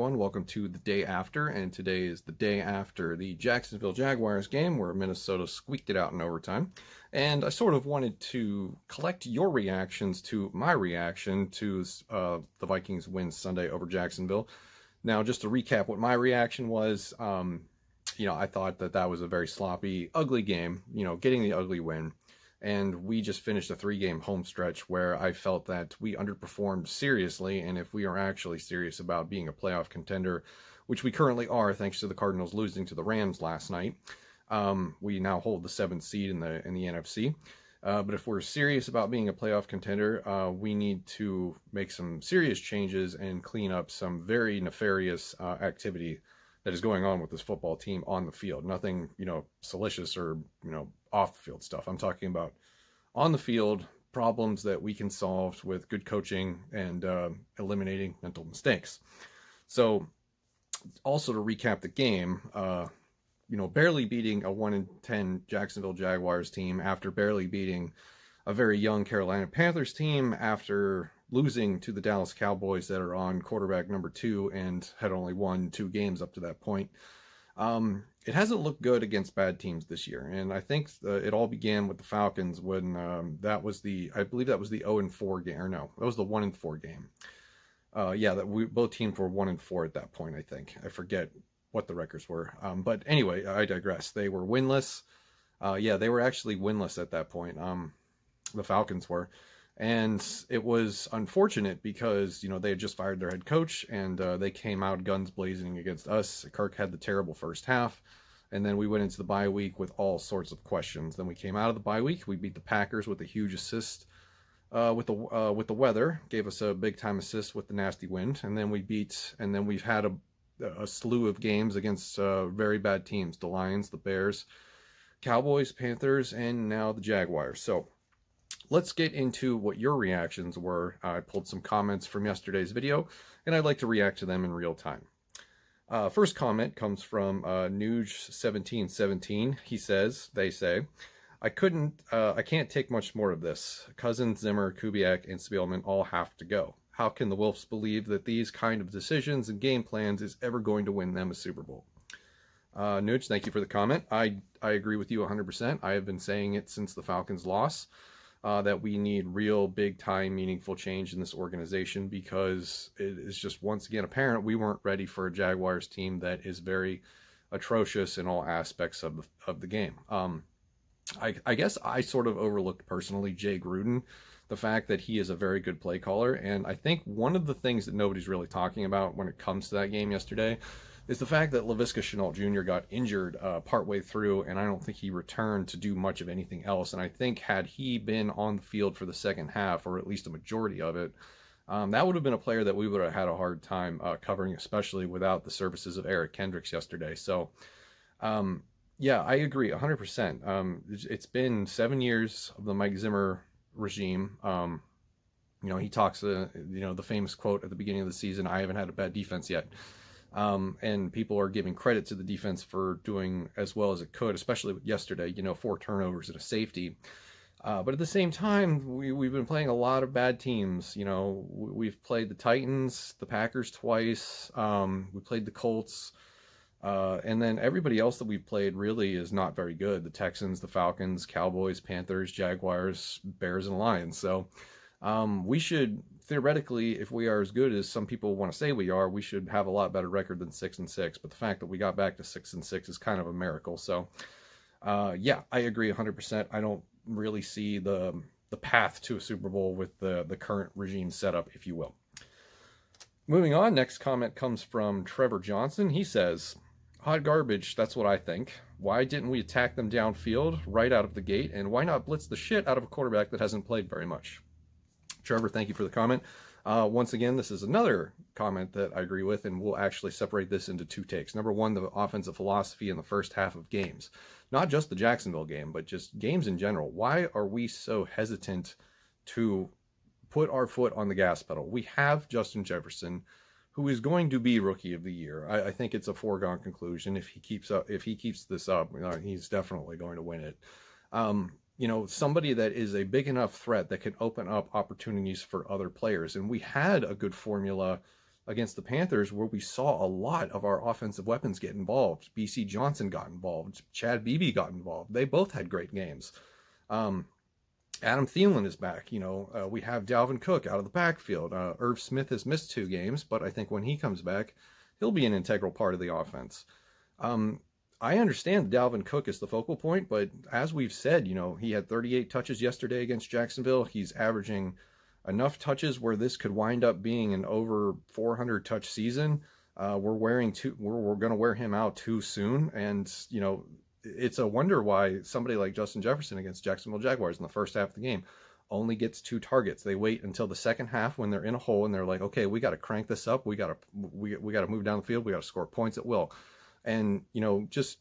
everyone. Welcome to the day after, and today is the day after the Jacksonville Jaguars game where Minnesota squeaked it out in overtime. And I sort of wanted to collect your reactions to my reaction to the Vikings win Sunday over Jacksonville. Now, just to recap what my reaction was, I thought that was a very sloppy, ugly game, getting the ugly win. And we just finished a 3-game home stretch where I felt that we underperformed seriously. And if we are actually serious about being a playoff contender, which we currently are, thanks to the Cardinals losing to the Rams last night, we now hold the 7th seed in the NFC. But if we're serious about being a playoff contender, we need to make some serious changes and clean up some very nefarious activity that is going on with this football team on the field. Nothing, salacious or, off the field stuff. I'm talking about on the field problems that we can solve with good coaching and eliminating mental mistakes. So also to recap the game, barely beating a 1-10 Jacksonville Jaguars team after barely beating a very young Carolina Panthers team after losing to the Dallas Cowboys that are on quarterback number 2 and had only won 2 games up to that point. It hasn't looked good against bad teams this year, and I think it all began with the Falcons when I believe that was the 0-4 game, or no, that was the 1-4 game. Both teams were 1-4 at that point, I think. I forget what the records were. But anyway, I digress. They were winless. They were actually winless at that point. The Falcons were. And it was unfortunate because, they had just fired their head coach and they came out guns blazing against us. Kirk had the terrible first half. And then we went into the bye week with all sorts of questions. Then we came out of the bye week. We beat the Packers with a huge assist with the weather. Gave us a big-time assist with the nasty wind. And then we've had a slew of games against very bad teams. The Lions, the Bears, Cowboys, Panthers, and now the Jaguars. So let's get into what your reactions were. I pulled some comments from yesterday's video, and I'd like to react to them in real time. First comment comes from Nuge1717. They say, I can't take much more of this. Cousins, Zimmer, Kubiak, and Spielman all have to go. How can the Wolves believe that these kind of decisions and game plans is ever going to win them a Super Bowl? Nuge, thank you for the comment. I agree with you 100%. I have been saying it since the Falcons loss. That we need real big-time, meaningful change in this organization because it is just once again apparent we weren't ready for a Jaguars team that is very atrocious in all aspects of the game. I guess I sort of overlooked personally Jay Gruden, the fact that he is a very good play caller, and I think one of the things that nobody's really talking about when it comes to that game yesterday is the fact that Laviska Shenault Jr. got injured partway through, and I don't think he returned to do much of anything else. And I think had he been on the field for the second half, or at least a majority of it, that would have been a player that we would have had a hard time covering, especially without the services of Eric Kendricks yesterday. So, I agree 100%. It's been 7 years of the Mike Zimmer regime. He talks, the famous quote at the beginning of the season, I haven't had a bad defense yet. And people are giving credit to the defense for doing as well as it could, especially with yesterday, 4 turnovers and a safety. But at the same time, we've been playing a lot of bad teams. We've played the Titans, the Packers twice. We played the Colts. And then everybody else that we've played really is not very good. The Texans, the Falcons, Cowboys, Panthers, Jaguars, Bears, and Lions. So we should, theoretically, if we are as good as some people want to say we are, we should have a lot better record than 6-6. But the fact that we got back to 6-6 is kind of a miracle. So, I agree 100%. I don't really see the path to a Super Bowl with the current regime setup, if you will. Moving on, next comment comes from Trevor Johnson. He says, hot garbage, that's what I think. Why didn't we attack them downfield right out of the gate? And why not blitz the shit out of a quarterback that hasn't played very much? Trevor, thank you for the comment. Once again, this is another comment that I agree with, and we'll actually separate this into 2 takes. Number one, the offensive philosophy in the first half of games. Not just the Jacksonville game, but just games in general. Why are we so hesitant to put our foot on the gas pedal? We have Justin Jefferson, who is going to be Rookie of the Year. I think it's a foregone conclusion. If he keeps this up, he's definitely going to win it. Somebody that is a big enough threat that can open up opportunities for other players. And we had a good formula against the Panthers, where we saw a lot of our offensive weapons get involved. BC Johnson got involved. Chad Beebe got involved. They both had great games. Adam Thielen is back. We have Dalvin Cook out of the backfield. Irv Smith has missed 2 games, but I think when he comes back, he'll be an integral part of the offense. I understand Dalvin Cook is the focal point, but as we've said, he had 38 touches yesterday against Jacksonville. He's averaging enough touches where this could wind up being an over 400 touch season. We're going to wear him out too soon. And, it's a wonder why somebody like Justin Jefferson against Jacksonville Jaguars in the first half of the game only gets 2 targets. They wait until the second half when they're in a hole and they're like, okay, we got to crank this up. We got to move down the field. We got to score points at will. And, just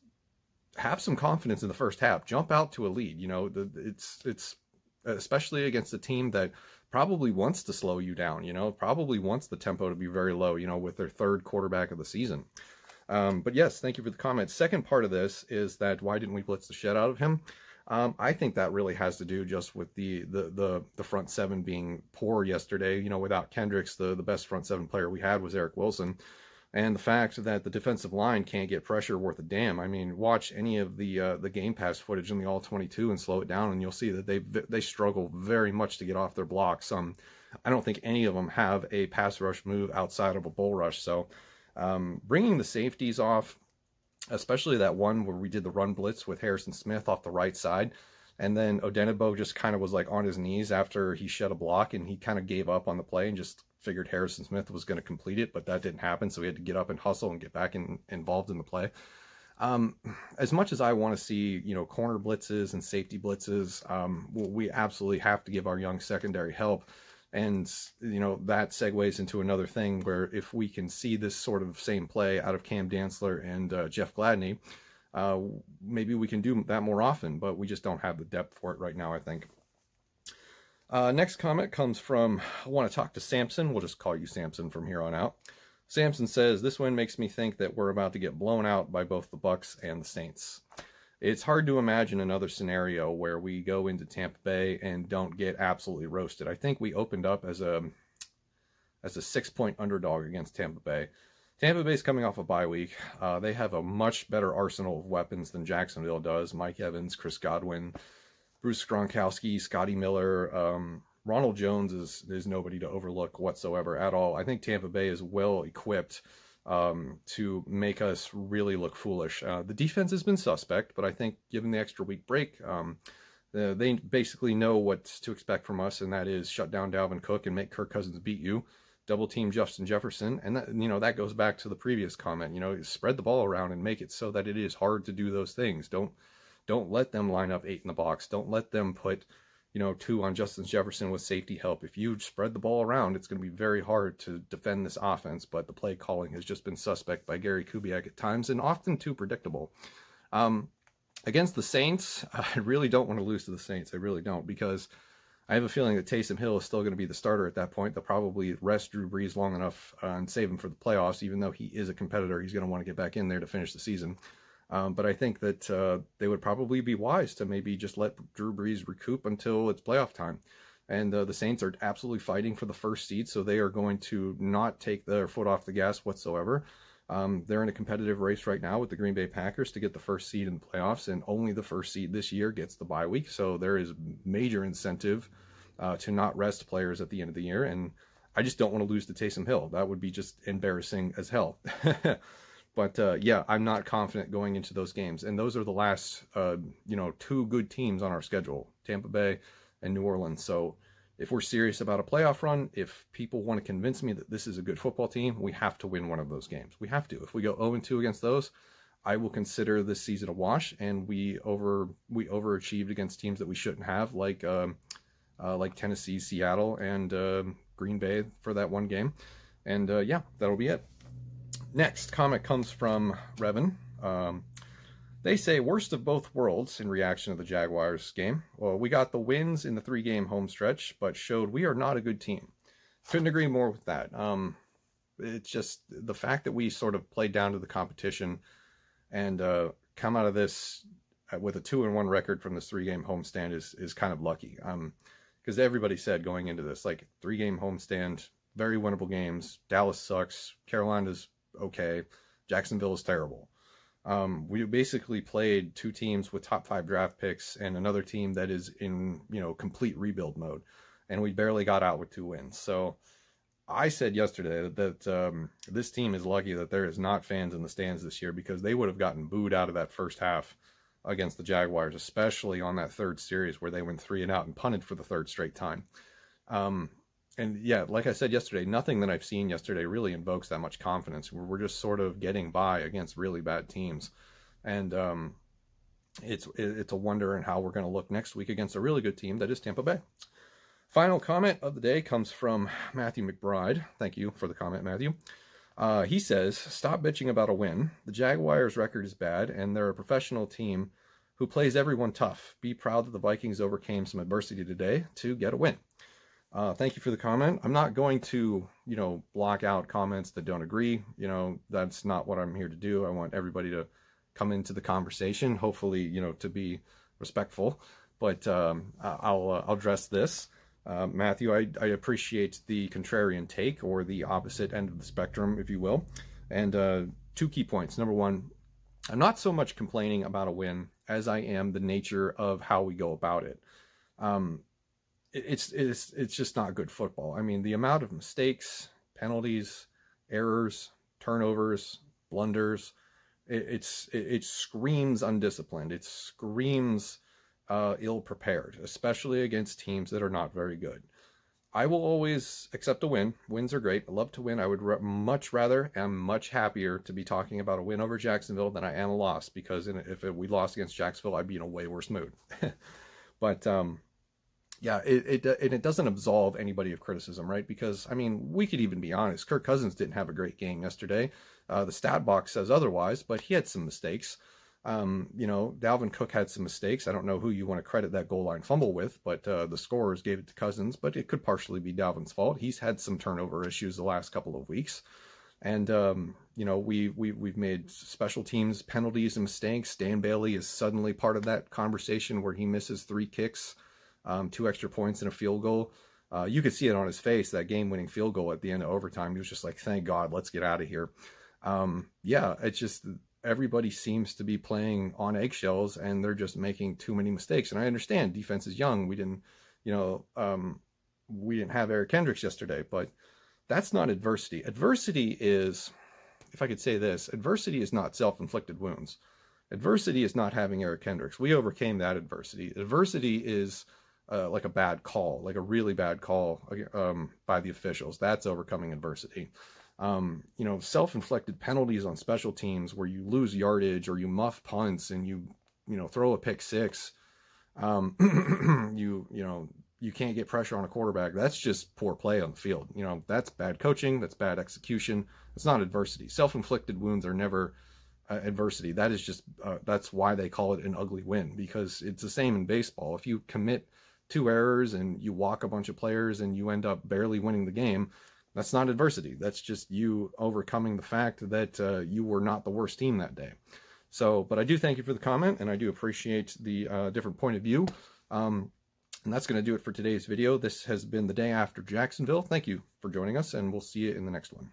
have some confidence in the first half. Jump out to a lead. It's especially against a team that probably wants to slow you down, probably wants the tempo to be very low, with their 3rd quarterback of the season. But yes, thank you for the comment. Second part of this is that why didn't we blitz the shit out of him? I think that really has to do just with the front 7 being poor yesterday. Without Kendricks, the best front 7 player we had was Eric Wilson. And the fact that the defensive line can't get pressure worth a damn. I mean, watch any of the Game Pass footage in the All-22 and slow it down, and you'll see that they struggle very much to get off their blocks. I don't think any of them have a pass rush move outside of a bull rush. So bringing the safeties off, especially that one where we did the run blitz with Harrison Smith off the right side, and then Odenigbo just kind of was like on his knees after he shed a block, and he kind of gave up on the play and just figured Harrison Smith was going to complete it, but that didn't happen, so he had to get up and hustle and get back involved in the play. As much as I want to see, corner blitzes and safety blitzes, we absolutely have to give our young secondary help. And, that segues into another thing where if we can see this sort of same play out of Cam Dantzler and Jeff Gladney, maybe we can do that more often, but we just don't have the depth for it right now, I think. Next comment comes from, I want to talk to Samson. We'll just call you Samson from here on out. Samson says, this win makes me think that we're about to get blown out by both the Bucs and the Saints. It's hard to imagine another scenario where we go into Tampa Bay and don't get absolutely roasted. I think we opened up as a 6-point underdog against Tampa Bay. Tampa Bay's coming off a bye week. They have a much better arsenal of weapons than Jacksonville does. Mike Evans, Chris Godwin, Bruce Gronkowski, Scotty Miller. Ronald Jones is nobody to overlook whatsoever at all. I think Tampa Bay is well equipped to make us really look foolish. The defense has been suspect, but I think given the extra week break, they basically know what to expect from us, and that is shut down Dalvin Cook and make Kirk Cousins beat you. Double team Justin Jefferson, and that, that goes back to the previous comment. Spread the ball around and make it so that it is hard to do those things. Don't let them line up 8 in the box. Don't let them put 2 on Justin Jefferson with safety help. If you spread the ball around, it's going to be very hard to defend this offense, but the play calling has just been suspect by Gary Kubiak at times, and often too predictable. Against the Saints, I really don't want to lose to the Saints. I really don't, because I have a feeling that Taysom Hill is still going to be the starter at that point. They'll probably rest Drew Brees long enough and save him for the playoffs. Even though he is a competitor, he's going to want to get back in there to finish the season. But I think that they would probably be wise to maybe just let Drew Brees recoup until it's playoff time. And the Saints are absolutely fighting for the first seed, so they are going to not take their foot off the gas whatsoever. They're in a competitive race right now with the Green Bay Packers to get the first seed in the playoffs, and only the first seed this year gets the bye week. So there is major incentive to not rest players at the end of the year. And I just don't want to lose to Taysom Hill. That would be just embarrassing as hell. But yeah, I'm not confident going into those games. And those are the last, 2 good teams on our schedule, Tampa Bay and New Orleans. So if we're serious about a playoff run, if people want to convince me that this is a good football team, we have to win one of those games. We have to. If we go 0-2 against those, I will consider this season a wash, and we overachieved against teams that we shouldn't have, like Tennessee, Seattle, and Green Bay for that one game. And yeah, that'll be it. Next comment comes from Revan. They say, worst of both worlds in reaction to the Jaguars game. Well, we got the wins in the 3-game home stretch, but showed we are not a good team. Couldn't agree more with that. It's just the fact that we sort of played down to the competition and come out of this with a 2-1 record from this 3-game homestand is kind of lucky. Because everybody said going into this, like, 3-game homestand, very winnable games. Dallas sucks. Carolina's okay. Jacksonville is terrible. We basically played two teams with top 5 draft picks and another team that is in, complete rebuild mode. And we barely got out with 2 wins. So I said yesterday that this team is lucky that there is not fans in the stands this year, because they would have gotten booed out of that first half against the Jaguars, especially on that third series where they went 3-and-out and punted for the 3rd straight time. And yeah, like I said yesterday, nothing that I've seen yesterday really invokes that much confidence. We're just sort of getting by against really bad teams. And it's a wonder in how we're going to look next week against a really good team that is Tampa Bay. Final comment of the day comes from Matthew McBride. Thank you for the comment, Matthew. He says, stop bitching about a win. The Jaguars' record is bad, and they're a professional team who plays everyone tough. Be proud that the Vikings overcame some adversity today to get a win. Thank you for the comment. I'm not going to, block out comments that don't agree. That's not what I'm here to do. I want everybody to come into the conversation, hopefully, to be respectful. But I'll address this. Matthew, I appreciate the contrarian take, or the opposite end of the spectrum, if you will. And 2 key points. Number 1, I'm not so much complaining about a win as I am the nature of how we go about it. It's just not good football. I mean, the amount of mistakes, penalties, errors, turnovers, blunders, it screams undisciplined. It screams ill-prepared, especially against teams that are not very good. I will always accept a win. Wins are great. I love to win. I would much rather, am much happier to be talking about a win over Jacksonville than I am a loss, because if we lost against Jacksonville, I'd be in a way worse mood. But yeah, it doesn't absolve anybody of criticism, right? Because, I mean, we could even be honest. Kirk Cousins didn't have a great game yesterday. The stat box says otherwise, but he had some mistakes. Dalvin Cook had some mistakes. I don't know who you want to credit that goal line fumble with, but the scorers gave it to Cousins, but it could partially be Dalvin's fault. He's had some turnover issues the last couple of weeks. And, we've made special teams penalties and mistakes. Dan Bailey is suddenly part of that conversation where he misses 3 kicks, 2 extra points and a field goal. You could see it on his face, that game-winning field goal at the end of overtime. He was just like, thank God, let's get out of here. Yeah, it's just, everybody seems to be playing on eggshells, and they're just making too many mistakes. And I understand defense is young. We didn't have Eric Kendricks yesterday, but that's not adversity. Adversity is, if I could say this, adversity is not self-inflicted wounds. Adversity is not having Eric Kendricks. We overcame that adversity. Adversity is like a bad call, like a really bad call by the officials. That's overcoming adversity. Self-inflicted penalties on special teams where you lose yardage or you muff punts and you throw a pick 6, you can't get pressure on a quarterback. That's just poor play on the field. That's bad coaching. That's bad execution. It's not adversity. Self-inflicted wounds are never adversity. That is just, that's why they call it an ugly win, because it's the same in baseball. If you commit 2 errors and you walk a bunch of players and you end up barely winning the game, that's not adversity. That's just you overcoming the fact that you were not the worst team that day. So, but I do thank you for the comment, and I do appreciate the different point of view. And that's going to do it for today's video. This has been the day after Jacksonville. Thank you for joining us, and we'll see you in the next one.